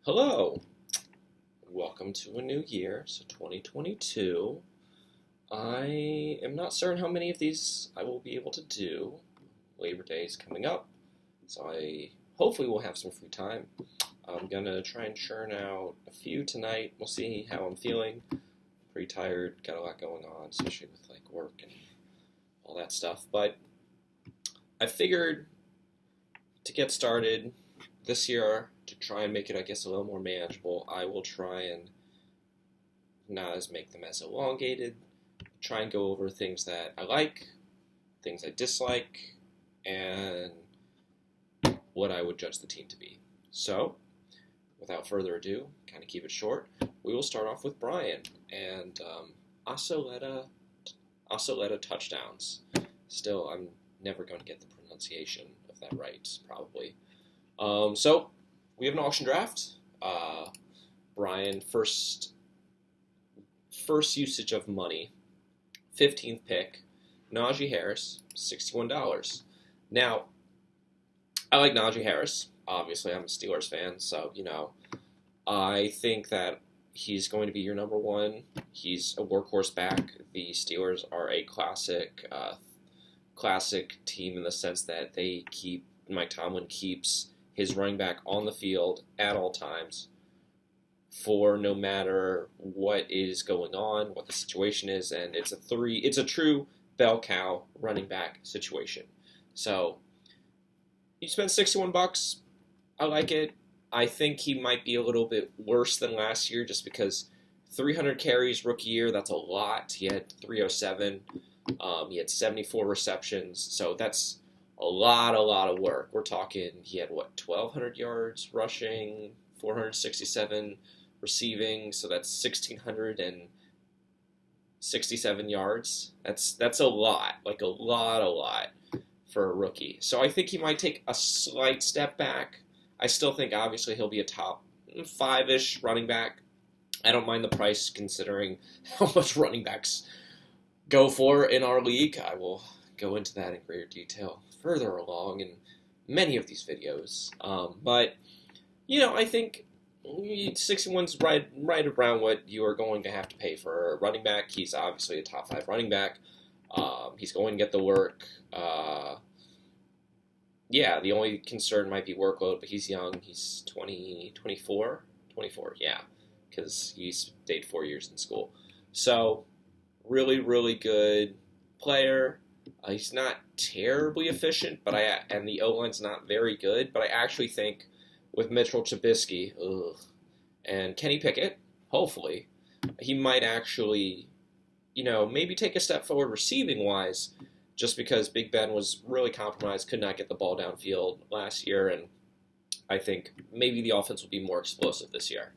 Hello, welcome to a new year, so 2022. I am not certain how many of these I will be able to do. Labor Day is coming up, so I hopefully will have some free time. I'm gonna try and churn out a few tonight. We'll see how I'm feeling. Pretty tired, got a lot going on, especially with like work and all that stuff. But I figured to get started this year, to try and make it, I guess, a little more manageable, I will try and not make them as elongated, try and go over things that I like, things I dislike, and what I would judge the team to be. So, without further ado, kind of keep it short, we will start off with Brian and Ocelotta touchdowns. Still, I'm never going to get the pronunciation of that right, probably. So, we have an auction draft. Brian, first usage of money, 15th pick, Najee Harris, $61. Now, I like Najee Harris. Obviously, I'm a Steelers fan, so, I think that he's going to be your number one. He's a workhorse back. The Steelers are a classic team in the sense that Mike Tomlin keeps his running back on the field at all times for no matter what is going on, what the situation is, and it's a true bell cow running back situation. So you spend $61, I like it. I think he might be a little bit worse than last year just because 300 carries rookie year, that's a lot. He had 307. He had 74 receptions, so that's a lot of work. We're talking, he had, 1,200 yards rushing, 467 receiving, so that's 1,667 yards. That's a lot, a lot for a rookie. So I think he might take a slight step back. I still think, obviously, he'll be a top 5-ish running back. I don't mind the price considering how much running backs go for in our league. I will go into that in greater detail further along in many of these videos. But, I think 61's right around what you are going to have to pay for a running back. He's obviously a top 5 running back. He's going to get the work. The only concern might be workload, but he's young. He's 24, because he stayed 4 years in school. So, really, really good player. He's not terribly efficient, and the O-line's not very good, but I actually think with Mitchell Trubisky and Kenny Pickett, hopefully, he might actually, maybe take a step forward receiving-wise, just because Big Ben was really compromised, could not get the ball downfield last year, and I think maybe the offense will be more explosive this year.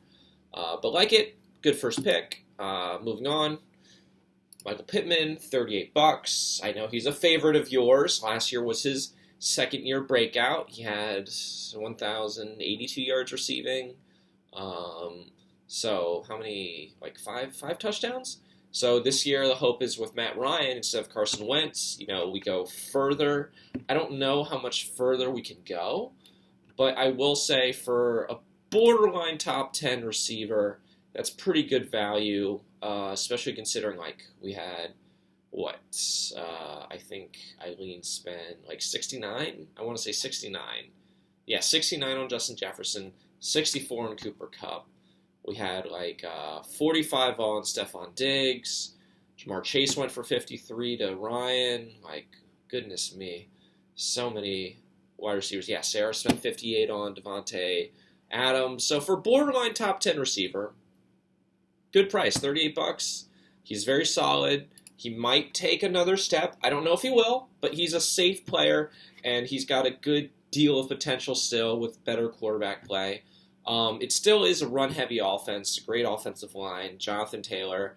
But like it, good first pick. Moving on. Michael Pittman, $38. I know he's a favorite of yours. Last year was his second-year breakout. He had 1,082 yards receiving. So how many? Five touchdowns? So this year the hope is with Matt Ryan instead of Carson Wentz. We go further. I don't know how much further we can go, but I will say for a borderline top 10 receiver, that's pretty good value. Especially considering, we had, I think Eileen spent, 69? I want to say 69. Yeah, 69 on Justin Jefferson, 64 on Cooper Kupp. We had, 45 on Stephon Diggs. Jamar Chase went for 53 to Ryan. Goodness me. So many wide receivers. Yeah, Sarah spent 58 on Devontae Adams. So for borderline top 10 receiver, good price, $38. He's very solid. He might take another step. I don't know if he will, but he's a safe player, and he's got a good deal of potential still with better quarterback play. It still is a run-heavy offense, great offensive line, Jonathan Taylor,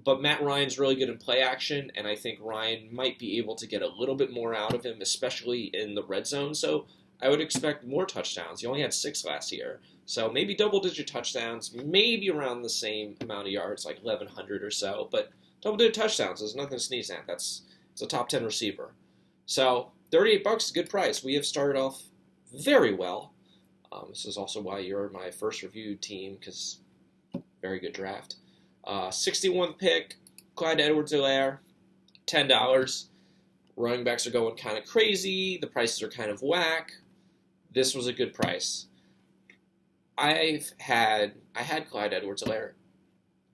but Matt Ryan's really good in play action, and I think Ryan might be able to get a little bit more out of him, especially in the red zone, so I would expect more touchdowns. He only had 6 last year. So maybe double-digit touchdowns, maybe around the same amount of yards, 1,100 or so. But double-digit touchdowns, there's nothing to sneeze at. It's a top 10 receiver. So $38 is a good price. We have started off very well. This is also why you're my first reviewed team, because very good draft. 61th pick, Clyde Edwards-Helaire, $10. Running backs are going kind of crazy. The prices are kind of whack. This was a good price. I had Clyde Edwards-Helaire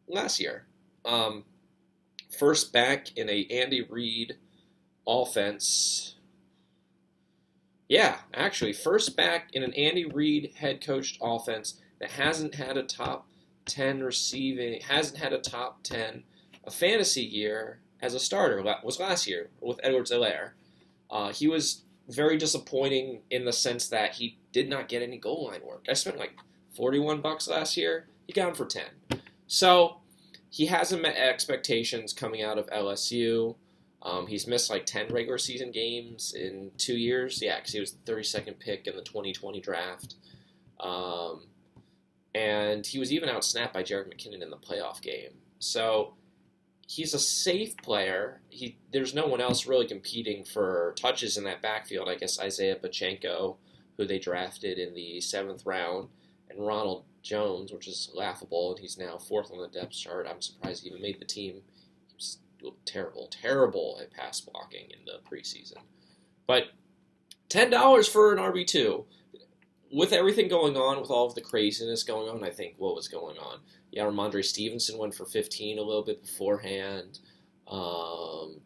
last year. First back in a Andy Reid offense. Yeah, actually, first back in an Andy Reid head coached offense that hasn't had a top 10 receiving, hasn't had a top 10 a fantasy year as a starter, was last year with Edwards-Helaire. He was very disappointing in the sense that he did not get any goal line work. I spent like $41 last year. He got him for 10. So he hasn't met expectations coming out of LSU. He's missed like 10 regular season games in 2 years. Yeah, because he was the 32nd pick in the 2020 draft. And he was even outsnapped by Jerick McKinnon in the playoff game. So he's a safe player. There's no one else really competing for touches in that backfield. I guess Isaiah Pacheco, who they drafted in the 7th round, and Ronald Jones, which is laughable, and he's now 4th on the depth chart. I'm surprised he even made the team. He was terrible at pass blocking in the preseason. But $10 for an RB2. With everything going on, with all of the craziness going on, I think what was going on. Yeah, Ramondre Stevenson went for 15 a little bit beforehand. What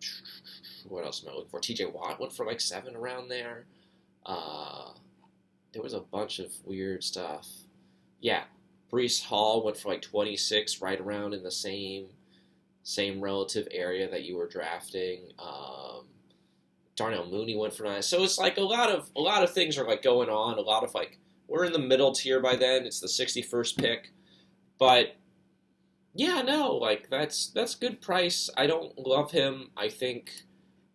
else am I looking for? TJ Watt went for like 7 around there. There was a bunch of weird stuff. Yeah, Breece Hall went for like 26, right around in the same relative area that you were drafting. Darnell Mooney went for 9. So it's like a lot of things are like going on. A lot of like, we're in the middle tier by then. It's the 61st pick. But yeah, no, like that's good price. I don't love him. I think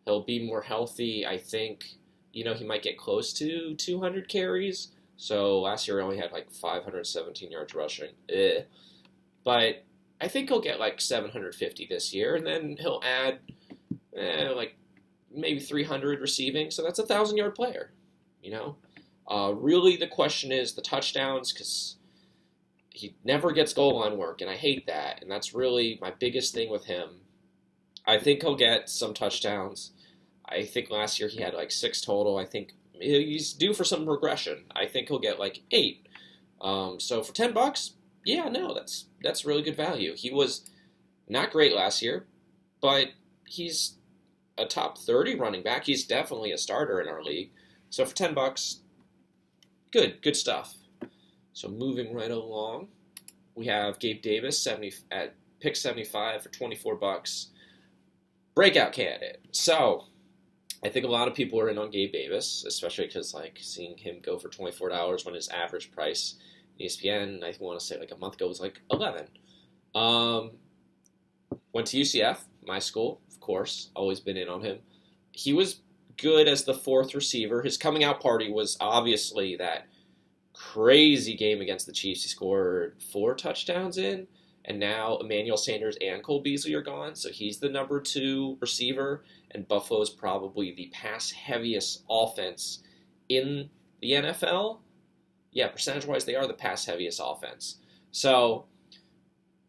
he'll be more healthy. I think, he might get close to 200 carries. So last year he only had like 517 yards rushing. But I think he'll get like 750 this year, and then he'll add like maybe 300 receiving. So that's a 1,000-yard player, Really, the question is the touchdowns, because he never gets goal line work, and I hate that. And that's really my biggest thing with him. I think he'll get some touchdowns. I think last year he had like 6 total. I think he's due for some regression. I think he'll get like 8. So for $10, yeah, no, that's really good value. He was not great last year, but he's a top 30 running back. He's definitely a starter in our league. So for $10, good stuff. So moving right along, we have Gabe Davis at pick 75 for $24. Breakout candidate. So I think a lot of people are in on Gabe Davis, especially because like seeing him go for $24 when his average price in ESPN, I want to say like a month ago, was like 11. Went to UCF, my school, of course. Always been in on him. He was good as the 4th receiver. His coming out party was obviously that crazy game against the Chiefs. He scored 4 touchdowns in, and now Emmanuel Sanders and Cole Beasley are gone, so he's the number 2 receiver, and Buffalo is probably the pass-heaviest offense in the NFL. Yeah, percentage-wise, they are the pass-heaviest offense. So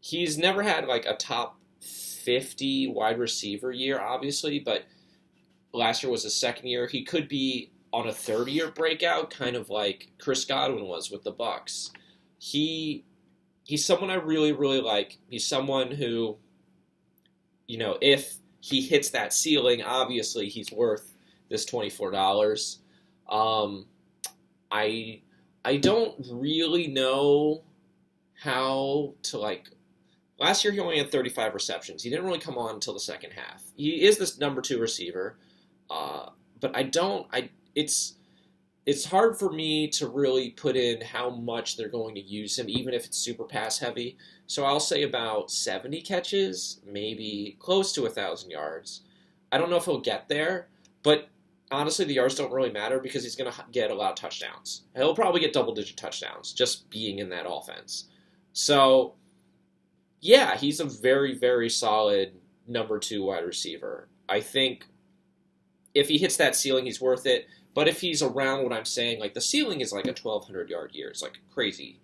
he's never had like a top 50 wide receiver year, obviously, but last year was his 2nd year. He could be on a 30-year breakout, kind of like Chris Godwin was with the Bucs. He's someone I really, really like. He's someone who, if he hits that ceiling, obviously he's worth this $24. I don't really know how to like. Last year he only had 35 receptions. He didn't really come on until the second half. He is this number 2 receiver, but it's hard for me to really put in how much they're going to use him, even if it's super pass heavy. So I'll say about 70 catches, maybe close to 1,000 yards. I don't know if he'll get there, but honestly, the yards don't really matter because he's going to get a lot of touchdowns. He'll probably get double-digit touchdowns just being in that offense. So, yeah, he's a very, very solid number 2 wide receiver. I think if he hits that ceiling, he's worth it. But if he's around what I'm saying, like the ceiling is like a 1,200-yard year. It's like crazy.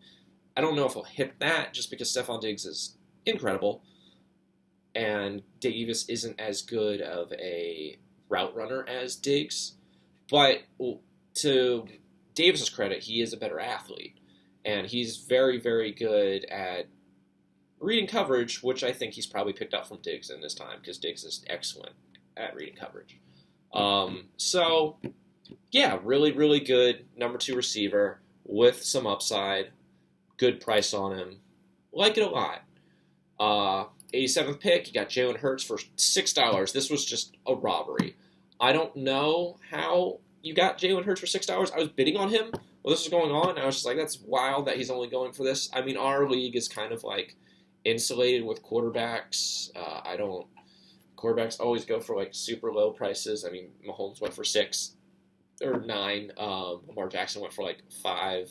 I don't know if he'll hit that just because Stephon Diggs is incredible, and Davis isn't as good of a route runner as Diggs. But to Davis's credit, he is a better athlete, and he's very, very good at reading coverage, which I think he's probably picked up from Diggs in this time because Diggs is excellent at reading coverage. So, yeah, really, really good number 2 receiver with some upside. Good price on him. Like it a lot. 87th pick, you got Jalen Hurts for $6. This was just a robbery. I don't know how you got Jalen Hurts for $6. I was bidding on him while this was going on. I was just like, that's wild that he's only going for this. I mean, our league is kind of like insulated with quarterbacks. Quarterbacks always go for like super low prices. I mean, Mahomes went for 6 or 9. Lamar Jackson went for like 5.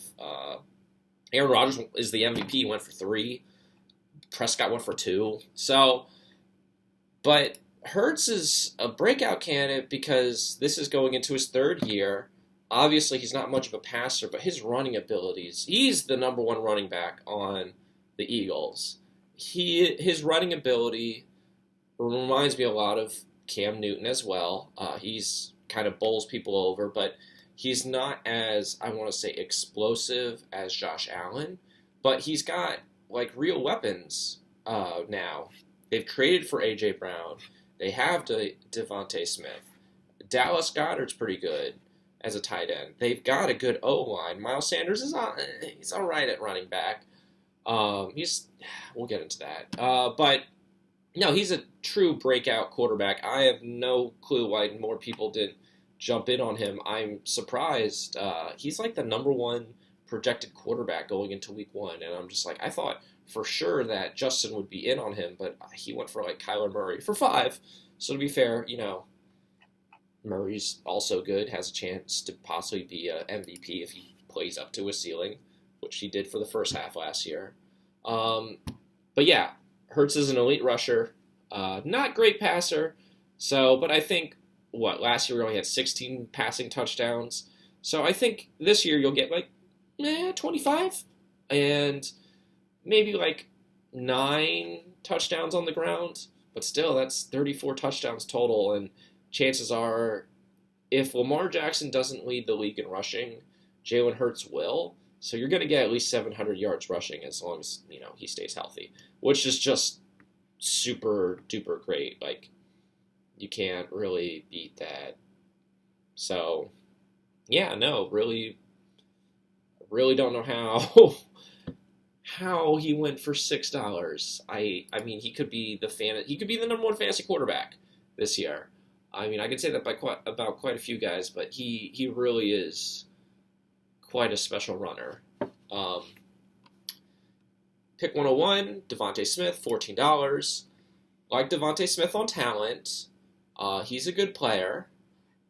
Aaron Rodgers is the MVP, went for 3. Prescott went for 2. So, but Hurts is a breakout candidate because this is going into his 3rd year. Obviously, he's not much of a passer, but his running abilities, he's the number 1 running back on the Eagles. His running ability reminds me a lot of Cam Newton as well. He's kind of bowls people over, but he's not as, I want to say, explosive as Josh Allen, but he's got like real weapons now. They've traded for A.J. Brown. They have Devontae Smith. Dallas Goedert's pretty good as a tight end. They've got a good O-line. Miles Sanders he's all right at running back. We'll get into that. But no, he's a true breakout quarterback. I have no clue why more people didn't jump in on him. I'm surprised. He's like the number 1 projected quarterback going into week 1, and I'm just like, I thought for sure that Justin would be in on him, but he went for like Kyler Murray for 5. So to be fair, Murray's also good, has a chance to possibly be a MVP if he plays up to his ceiling, which he did for the first half last year. But yeah, Hurts is an elite rusher, not great passer. So, but I think last year we only had 16 passing touchdowns. So I think this year you'll get like 25 and maybe like 9 touchdowns on the ground. But still, that's 34 touchdowns total. And chances are, if Lamar Jackson doesn't lead the league in rushing, Jalen Hurts will. So you're going to get at least 700 yards rushing as long as, he stays healthy, which is just super duper great. Like, you can't really beat that. So, yeah, no, really don't know how he went for $6. I mean, he could be the number 1 fantasy quarterback this year. I mean, I could say that about quite a few guys, but he really is quite a special runner. Pick 101, Devontae Smith, $14. Like Devontae Smith on talent. He's a good player.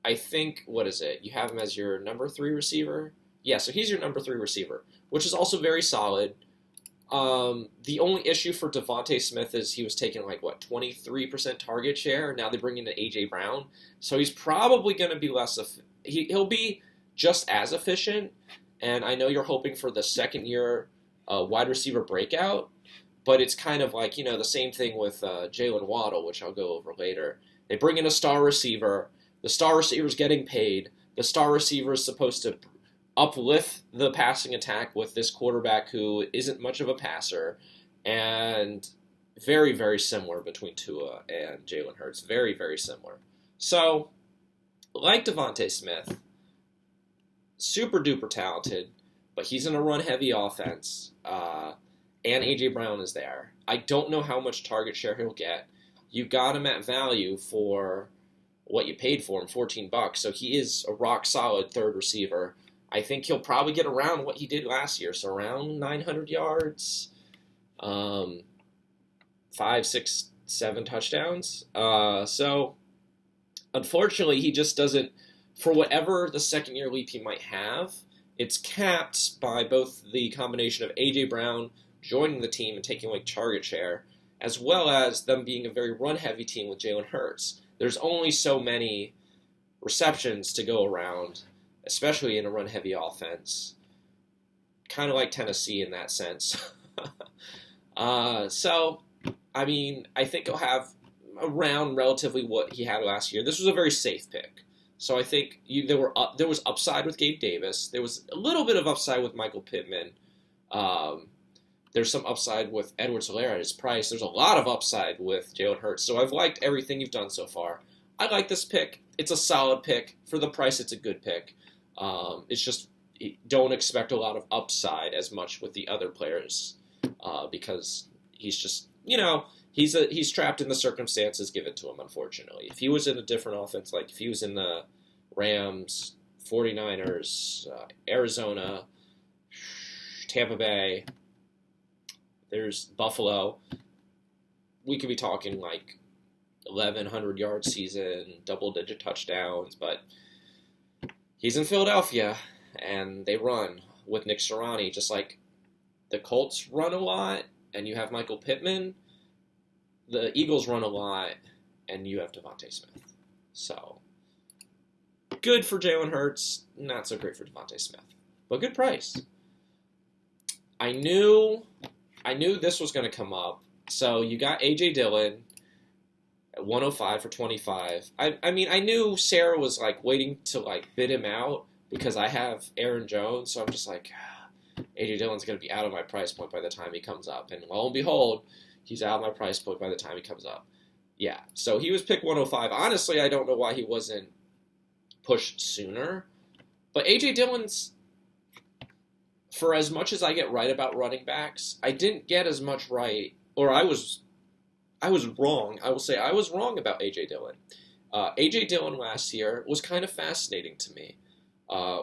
I think, you have him as your number 3 receiver? Yeah, so he's your number 3 receiver, which is also very solid. The only issue for Devontae Smith is he was taking 23% target share. Now they bring in A.J. Brown. So he's probably going to be less, he'll be just as efficient. And I know you're hoping for the second year wide receiver breakout, but it's kind of like, the same thing with Jalen Waddle, which I'll go over later. They bring in a star receiver. The star receiver's getting paid. The star receiver is supposed to uplift the passing attack with this quarterback who isn't much of a passer, and very, very similar between Tua and Jalen Hurts. Very, very similar. So, like Devontae Smith, super duper talented, but he's in a run-heavy offense, and A.J. Brown is there. I don't know how much target share he'll get. You got him at value for what you paid for him, $14, so he is a rock-solid 3rd receiver. I think he'll probably get around what he did last year, so around 900 yards, 5, 6, 7 touchdowns. So, unfortunately, he just doesn't, for whatever the second-year leap he might have, it's capped by both the combination of A.J. Brown joining the team and taking target share, as well as them being a very run-heavy team with Jalen Hurts. There's only so many receptions to go around. especially in a run-heavy offense. Kind of like Tennessee in that sense. So, I mean, I think he'll have around relatively what he had last year. This was a very safe pick. So I think there was upside with Gabe Davis. There was a little bit of upside with Michael Pittman. There's some upside with Edwards-Helaire at his price. There's a lot of upside with Jalen Hurts. So I've liked everything you've done so far. I like this pick. It's a solid pick. For the price, it's a good pick. It's just don't expect a lot of upside as much with the other players because he's just, he's trapped in the circumstances given to him, unfortunately. If he was in a different offense, like if he was in the Rams, 49ers, Arizona, Tampa Bay, there's Buffalo, we could be talking like 1,100 yard season, double-digit touchdowns, but he's in Philadelphia, and they run with Nick Sirianni, just like the Colts run a lot, and you have Michael Pittman. The Eagles run a lot, and you have DeVonta Smith. So, good for Jalen Hurts, not so great for DeVonta Smith, but good price. I knew this was going to come up. So you got A.J. Dillon at 105 for 25. I mean, I knew Sarah was like waiting to like bid him out because I have Aaron Jones. So I'm just like, A.J. Dillon's going to be out of my price point by the time he comes up. And lo and behold, he's out of my price point by the time he comes up. Yeah, so he was picked 105. Honestly, I don't know why he wasn't pushed sooner. But A.J. Dillon's, for as much as I get right about running backs, I didn't get as much right, or I was wrong. I will say I was wrong about A.J. Dillon. A.J. Dillon last year was kind of fascinating to me.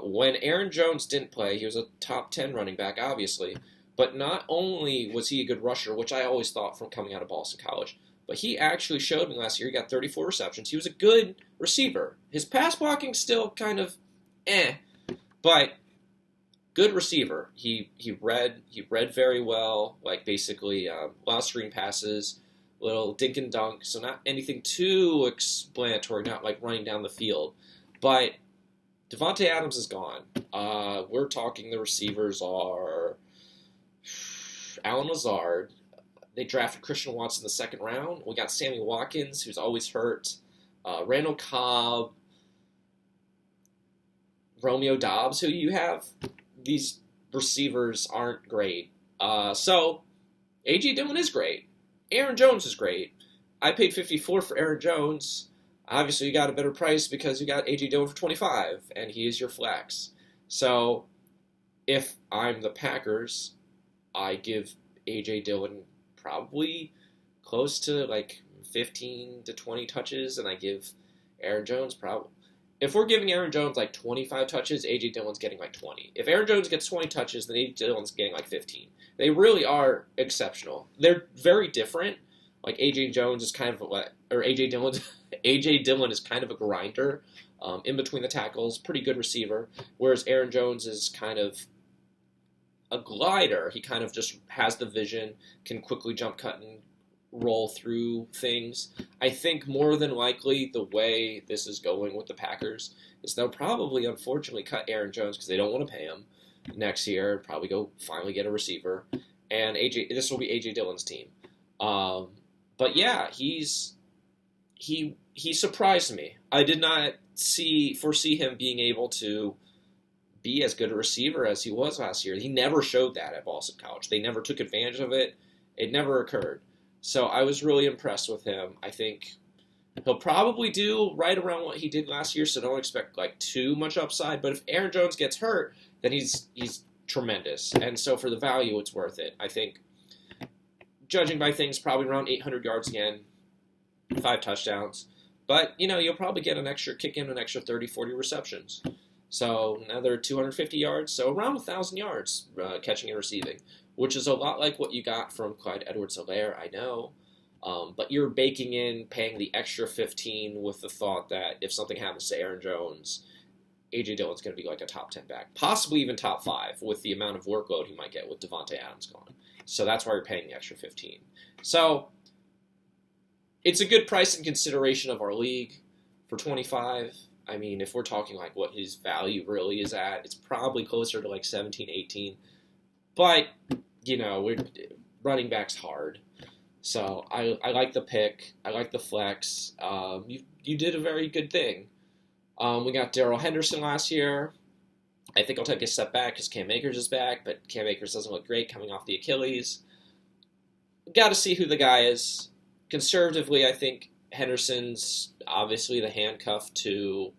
When Aaron Jones didn't play, he was a top 10 running back, obviously, but not only was he a good rusher, which I always thought from coming out of Boston College, but he actually showed me last year. He got 34 receptions. He was a good receiver. His pass blocking still kind of but good receiver. He read very well, like basically a lot of screen passes, little dink and dunk, so not anything too explanatory, not like running down the field. But Devontae Adams is gone. We're talking the receivers are Allen Lazard. They drafted Christian Watson in the second round. We got Sammy Watkins, who's always hurt. Randall Cobb. Romeo Dobbs, who you have. These receivers aren't great. So, A.J. Dillon is great. Aaron Jones is great. I paid $54 for Aaron Jones. Obviously, you got a better price because you got A.J. Dillon for $25, and he is your flex. So, if I'm the Packers, I give A.J. Dillon probably close to like 15 to 20 touches, and I give Aaron Jones probably. If we're giving Aaron Jones like 25 touches, A.J. Dillon's getting like 20. If Aaron Jones gets 20 touches, then A.J. Dillon's getting like 15. They really are exceptional. They're very different. Like A.J. Jones is kind of A.J. Dillon is kind of a grinder in between the tackles, pretty good receiver. Whereas Aaron Jones is kind of a glider. He kind of just has the vision, can quickly jump, cut, and roll through things. I think more than likely the way this is going with the Packers is they'll probably, unfortunately, cut Aaron Jones because they don't want to pay him next year. Probably go finally get a receiver, and this will be A.J. Dillon's team. But yeah, he surprised me. I did not foresee him being able to be as good a receiver as he was last year. He never showed that at Boston College. They never took advantage of it. It never occurred. So I was really impressed with him. I think he'll probably do right around what he did last year, so don't expect like too much upside. But if Aaron Jones gets hurt, then he's tremendous. And so for the value, it's worth it. I think, judging by things, probably around 800 yards again, 5 touchdowns. But, you'll probably get an extra 30, 40 receptions. So another 250 yards, so around 1,000 yards catching and receiving, which is a lot like what you got from Clyde Edwards-Helaire, I know. But you're baking in paying the extra 15 with the thought that if something happens to Aaron Jones, A.J. Dillon's going to be like a top 10 back, possibly even top 5 with the amount of workload he might get with Devontae Adams gone. So that's why you're paying the extra 15. So it's a good price in consideration of our league for 25. I mean, if we're talking like what his value really is at, it's probably closer to like 17, 18. But, we're running back's hard. So I like the pick. I like the flex. You did a very good thing. We got Darrell Henderson last year. I think I'll take a step back because Cam Akers is back, but Cam Akers doesn't look great coming off the Achilles. Got to see who the guy is. Conservatively, I think Henderson's obviously the handcuff to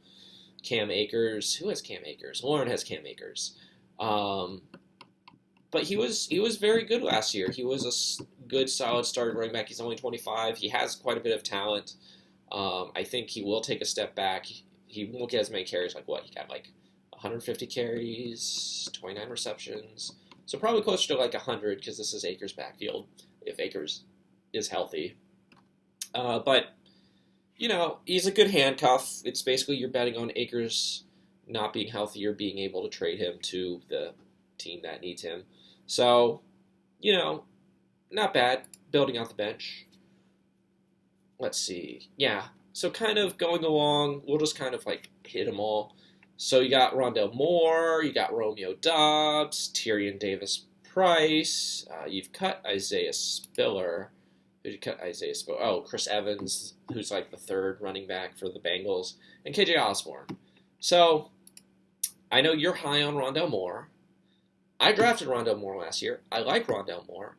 Cam Akers. Who has Cam Akers? Lauren has Cam Akers. But he was very good last year. He was a good, solid starting running back. He's only 25. He has quite a bit of talent. I think he will take a step back. He won't get as many carries. Like what? He got like 150 carries, 29 receptions. So probably closer to like 100 because this is Akers' backfield if Akers is healthy. But, he's a good handcuff. It's basically you're betting on Akers not being healthy or being able to trade him to the team that needs him. So, not bad. Building out the bench. Let's see. Yeah. So kind of going along, we'll just kind of like hit them all. So you got Rondell Moore, you got Romeo Doubs, Tyrion Davis-Price. You've cut Isaiah Spiller. Who did you cut Isaiah Spiller? Oh, Chris Evans, who's like the third running back for the Bengals, and KJ Osborne. So I know you're high on Rondell Moore. I drafted Rondell Moore last year. I like Rondell Moore.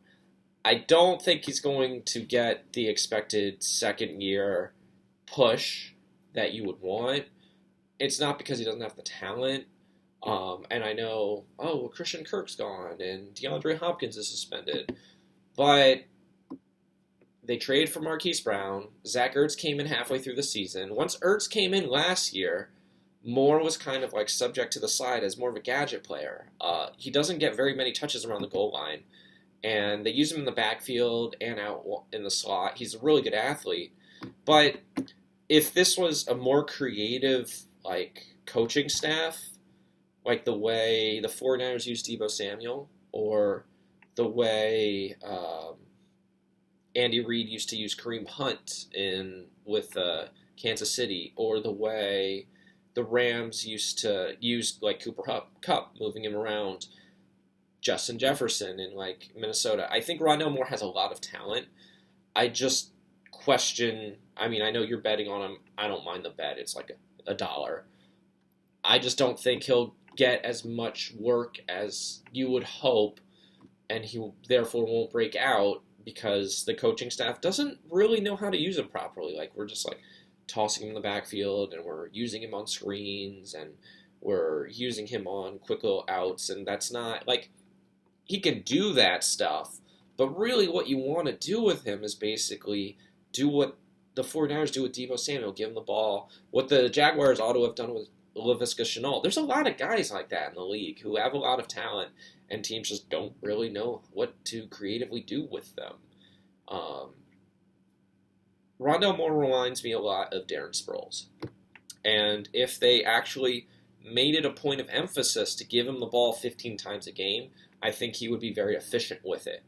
I don't think he's going to get the expected second-year push that you would want. It's not because he doesn't have the talent. And I know, Christian Kirk's gone and DeAndre Hopkins is suspended. But they traded for Marquise Brown. Zach Ertz came in halfway through the season. Once Ertz came in last year, Moore was kind of like subject to the side as more of a gadget player. He doesn't get very many touches around the goal line. And they use him in the backfield and out in the slot. He's a really good athlete. But if this was a more creative, coaching staff, like the way the 49ers used Deebo Samuel, or the way Andy Reid used to use Kareem Hunt with Kansas City, or the way the Rams used to use Cooper Kupp, moving him around, Justin Jefferson in Minnesota. I think Rondell Moore has a lot of talent. I just question. I mean, I know you're betting on him. I don't mind the bet. It's like $1. I just don't think he'll get as much work as you would hope, and he therefore won't break out because the coaching staff doesn't really know how to use him properly. We're just tossing him in the backfield, and we're using him on screens, and we're using him on quick little outs, and that's not he can do that stuff, but really what you want to do with him is basically do what the 49ers do with Deebo Samuel, give him the ball, what the Jaguars ought to have done with Laviska Shenault. There's a lot of guys like that in the league who have a lot of talent, and teams just don't really know what to creatively do with them. Rondell Moore reminds me a lot of Darren Sproles. And if they actually made it a point of emphasis to give him the ball 15 times a game, I think he would be very efficient with it.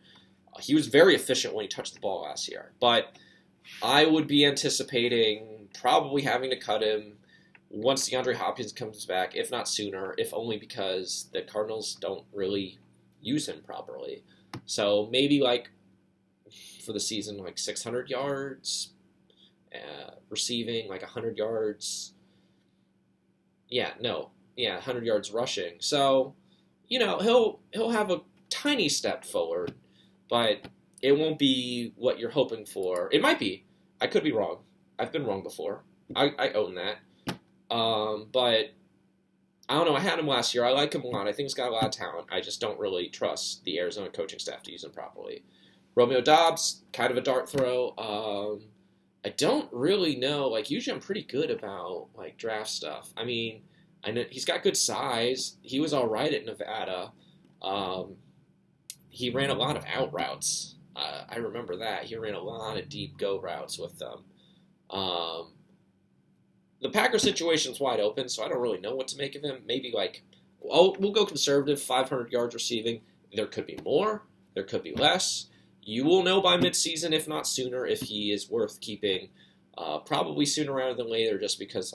He was very efficient when he touched the ball last year. But I would be anticipating probably having to cut him once DeAndre Hopkins comes back, if not sooner, if only because the Cardinals don't really use him properly. So maybe for the season, 600 yards, receiving, 100 yards. 100 yards rushing. So, he'll have a tiny step forward, but it won't be what you're hoping for. It might be. I could be wrong. I've been wrong before. I own that. But I don't know. I had him last year. I like him a lot. I think he's got a lot of talent. I just don't really trust the Arizona coaching staff to use him properly. Romeo Doubs, kind of a dart throw. I don't really know. Usually I'm pretty good about, draft stuff. I mean, I know he's got good size. He was all right at Nevada. He ran a lot of out routes. I remember that. He ran a lot of deep go routes with them. The Packers situation's wide open, so I don't really know what to make of him. Maybe we'll go conservative, 500 yards receiving. There could be more. There could be less. You will know by midseason, if not sooner, if he is worth keeping. Probably sooner rather than later, just because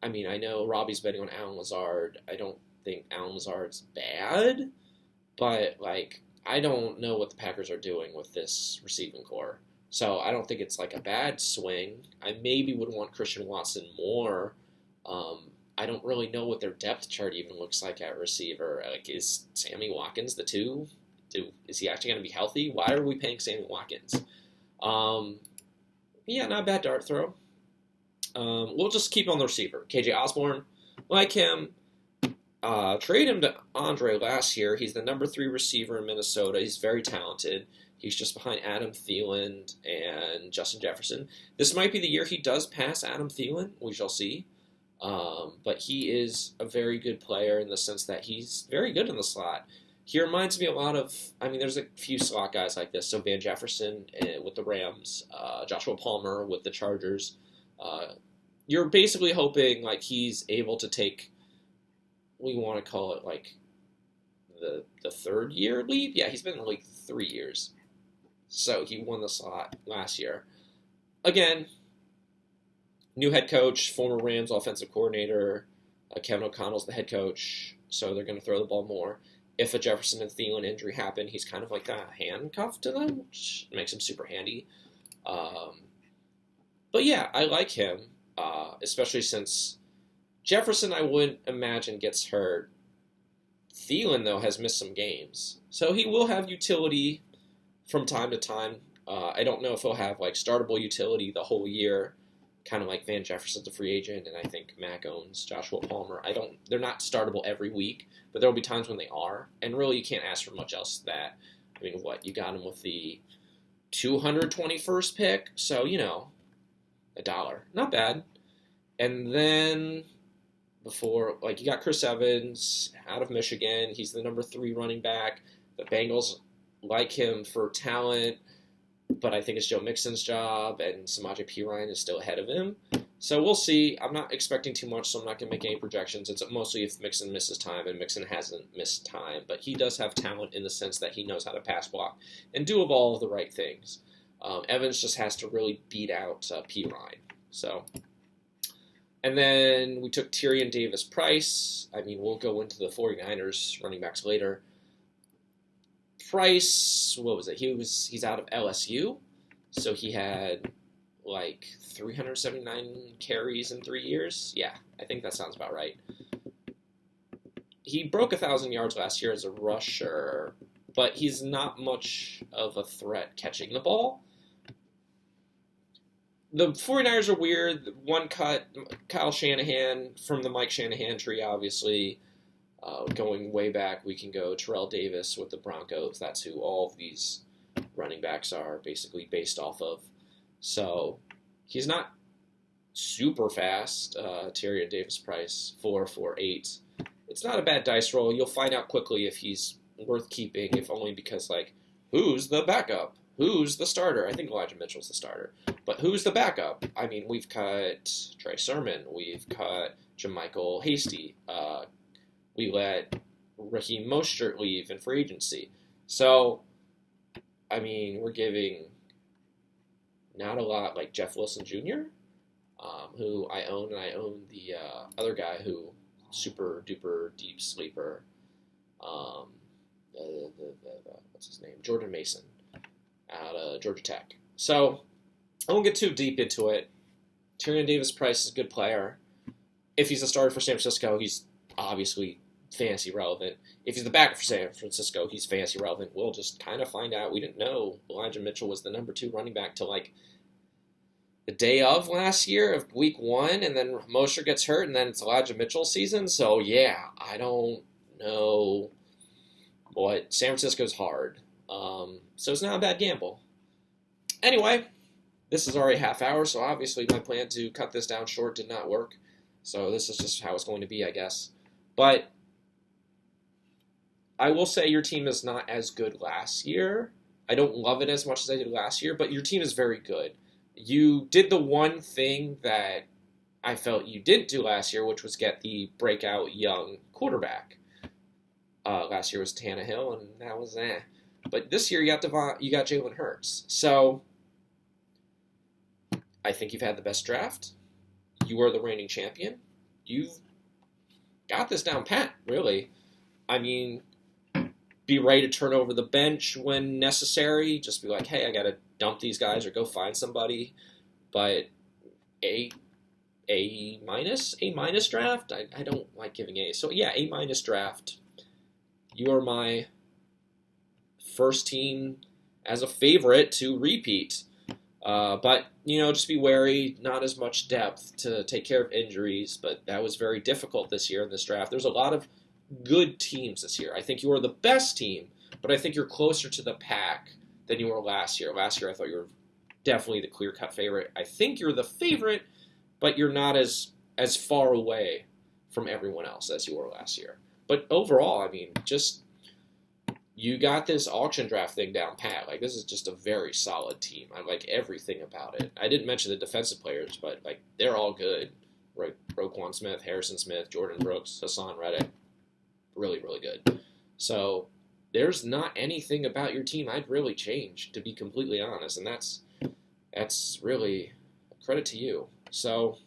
I mean, I know Robbie's betting on Alan Lazard. I don't think Alan Lazard's bad, but like I don't know what the Packers are doing with this receiving core. So I don't think it's like a bad swing. I maybe would want Christian Watson more. I don't really know what their depth chart even looks like at receiver. Like, is Sammy Watkins the two? Is he actually going to be healthy? Why are we paying Sammy Watkins? Yeah, not a bad dart throw. We'll just keep on the receiver. KJ Osborne, like him. Trade him to Andre last year. He's the number 3 receiver in Minnesota. He's very talented. He's just behind Adam Thielen and Justin Jefferson. This might be the year he does pass Adam Thielen. We shall see. But he is a very good player in the sense that he's very good in the slot. He reminds me a lot of, I mean, there's a few slot guys like this. So Van Jefferson with the Rams, Joshua Palmer with the Chargers. You're basically hoping like he's able to take, we want to call it like the third year leap. Yeah, he's been in the league 3 years. So he won the slot last year. Again, new head coach, former Rams offensive coordinator, Kevin O'Connell's the head coach, so they're going to throw the ball more. If a Jefferson and Thielen injury happen, he's kind of like a handcuff to them, which makes him super handy. But yeah, I like him, especially since Jefferson, I wouldn't imagine, gets hurt. Thielen, though, has missed some games. So he will have utility from time to time. I don't know if he'll have like startable utility the whole year, kind of like Van Jefferson's a free agent, and I think Mac owns Joshua Palmer. They're not startable every week, but there will be times when they are. And really, you can't ask for much else than that. I mean, you got him with the 221st pick, so, $1. Not bad. And then before, you got Chris Evans out of Michigan. He's the number 3 running back. The Bengals like him for talent, but I think it's Joe Mixon's job, and Samaje Perine is still ahead of him. So we'll see. I'm not expecting too much, so I'm not going to make any projections. It's mostly if Mixon misses time, and Mixon hasn't missed time. But he does have talent in the sense that he knows how to pass block and do of all of the right things. Evans just has to really beat out Perine. So, and then we took Tyrion Davis-Price. I mean, we'll go into the 49ers running backs later. Price, what was it? He's out of LSU, so he had 379 carries in 3 years. Yeah, I think that sounds about right. He broke 1,000 yards last year as a rusher, but he's not much of a threat catching the ball. The 49ers are weird. One cut Kyle Shanahan from the Mike Shanahan tree, obviously. Going way back, we can go Terrell Davis with the Broncos. That's who all of these running backs are basically based off of. So he's not super fast. Tyrion Davis-Price, 4.48. It's not a bad dice roll. You'll find out quickly if he's worth keeping, if only because, who's the backup? Who's the starter? I think Elijah Mitchell's the starter. But who's the backup? I mean, we've cut Trey Sermon. We've cut JaMychal Hasty. We let Raheem Mostert leave in free agency. So, I mean, we're giving not a lot like Jeff Wilson Jr., who I own, and I own the other guy who, super duper deep sleeper, what's his name? Jordan Mason out of Georgia Tech. So, I won't get too deep into it. Tyrion Davis-Price is a good player. If he's a starter for San Francisco, he's obviously fantasy relevant. If he's the backup for San Francisco, he's fantasy relevant. We'll just kind of find out. We didn't know Elijah Mitchell was the number 2 running back till the day of last year of week 1, and then Mosher gets hurt, and then it's Elijah Mitchell's season. So yeah, I don't know. But San Francisco's hard. So it's not a bad gamble. Anyway, this is already half hour, so obviously my plan to cut this down short did not work. So this is just how it's going to be, I guess. But I will say your team is not as good last year. I don't love it as much as I did last year, but your team is very good. You did the one thing that I felt you didn't do last year, which was get the breakout young quarterback. Last year was Tannehill, and that was But this year you got Jalen Hurts. So I think you've had the best draft. You are the reigning champion. you've got this down pat, really. I mean, be ready to turn over the bench when necessary. Just be like, hey, I got to dump these guys or go find somebody. But A minus draft. I don't like giving A. So yeah, A minus draft. You are my first team as a favorite to repeat. But, just be wary, not as much depth to take care of injuries, but that was very difficult this year in this draft. There's a lot of good teams this year. I think you are the best team, but I think you're closer to the pack than you were last year. Last year, I thought you were definitely the clear-cut favorite. I think you're the favorite, but you're not as far away from everyone else as you were last year. But overall, I mean, just you got this auction draft thing down pat. Like, this is just a very solid team. I like everything about it. I didn't mention the defensive players, but, like, they're all good. Right? Roquan Smith, Harrison Smith, Jordan Brooks, Hassan Reddick. Really, really good. So there's not anything about your team I'd really change, to be completely honest. And that's really a credit to you. So,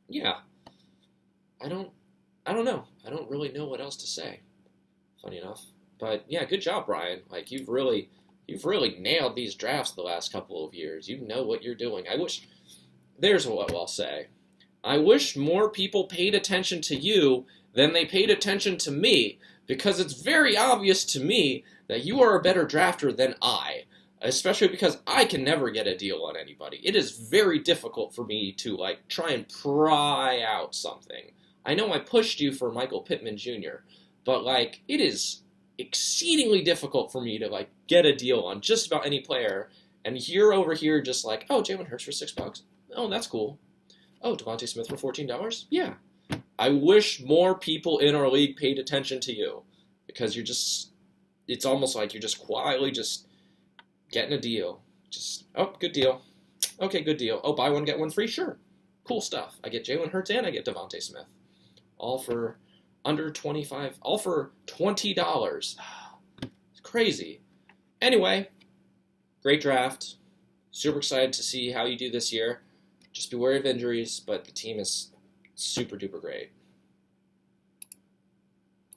yeah. I don't know. I don't really know what else to say, funny enough. But yeah, good job, Brian. Like, you've really nailed these drafts the last couple of years. You know what you're doing. There's what I'll say. I wish more people paid attention to you than they paid attention to me, because it's very obvious to me that you are a better drafter than I, especially because I can never get a deal on anybody. It is very difficult for me to, like, try and pry out something. I know I pushed you for Michael Pittman Jr., but, like, it is exceedingly difficult for me to, like, get a deal on just about any player, and you're over here just like, oh, Jalen Hurts for $6. Oh, that's cool. Oh, Devontae Smith for $14? Yeah. I wish more people in our league paid attention to you, because it's almost like you're just quietly just getting a deal. Just, oh, good deal. Okay, good deal. Oh, buy one, get one free? Sure. Cool stuff. I get Jalen Hurts and I get Devontae Smith. All for under 25, all for $20. It's crazy. Anyway, great draft. Super excited to see how you do this year. Just be wary of injuries, but the team is super duper great.